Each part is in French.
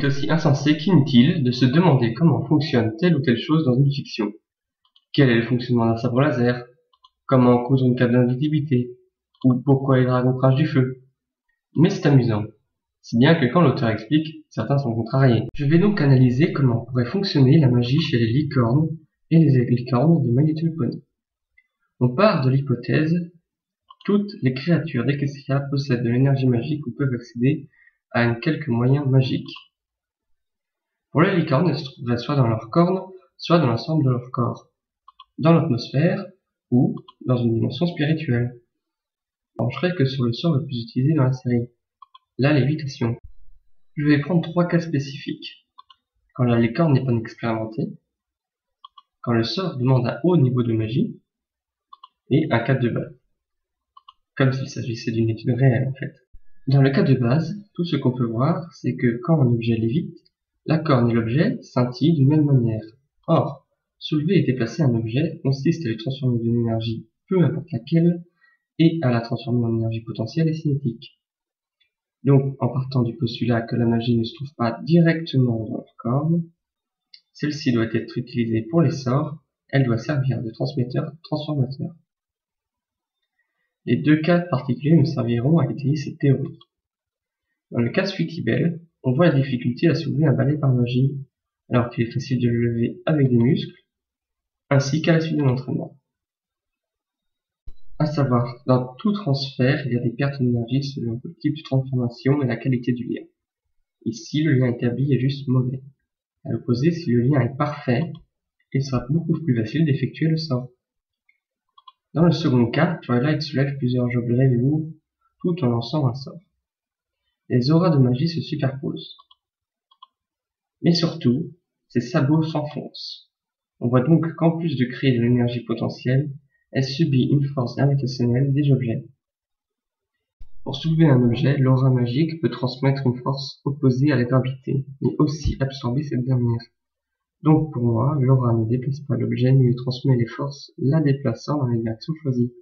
est aussi insensé qu'inutile de se demander comment fonctionne telle ou telle chose dans une fiction. Quel est le fonctionnement d'un sabre laser? Comment on cause une cape d'invisibilité? Ou pourquoi les dragons crachent du feu? Mais c'est amusant. Si bien que quand l'auteur explique, certains sont contrariés. Je vais donc analyser comment pourrait fonctionner la magie chez les licornes et les licornes de My Little Pony. On part de l'hypothèse: toutes les créatures d'Equestria possèdent de l'énergie magique ou peuvent accéder à un quelque moyen magique. Pour les licornes, elles se trouveraient soit dans leurs cornes, soit dans l'ensemble de leur corps, dans l'atmosphère ou dans une dimension spirituelle. Je pencherai que sur le sort le plus utilisé dans la série, la lévitation. Je vais prendre 3 cas spécifiques. Quand la licorne n'est pas expérimentée, quand le sort demande un haut niveau de magie, et un cas de base. Comme s'il s'agissait d'une étude réelle en fait. Dans le cas de base, tout ce qu'on peut voir, c'est que quand un objet lévite, la corne et l'objet scintillent d'une même manière. Or, soulever et déplacer un objet consiste à le transformer d'une énergie, peu importe laquelle, et à la transformer en énergie potentielle et cinétique. Donc, en partant du postulat que la magie ne se trouve pas directement dans leur corne, celle-ci doit être utilisée pour les sorts, elle doit servir de transmetteur-transformateur. Les 2 cas particuliers me serviront à étayer cette théorie. Dans le cas de Sweetibelle, on voit la difficulté à soulever un balai par magie, alors qu'il est facile de le lever avec des muscles, ainsi qu'à la suite d'un entraînement. À savoir, dans tout transfert, il y a des pertes d'énergie selon le type de transformation et la qualité du lien. Ici, le lien établi est juste mauvais. À l'opposé, si le lien est parfait, il sera beaucoup plus facile d'effectuer le sort. Dans le second cas, Twilight soulève plusieurs objets lourds tout en lançant un sort. Les auras de magie se superposent. Mais surtout, ses sabots s'enfoncent. On voit donc qu'en plus de créer de l'énergie potentielle, elle subit une force gravitationnelle des objets. Pour soulever un objet, l'aura magique peut transmettre une force opposée à la gravité, mais aussi absorber cette dernière. Donc pour moi, l'aura ne déplace pas l'objet, mais lui transmet les forces, la déplaçant dans les directions choisies.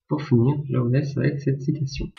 Pour finir, je vous laisse avec cette citation.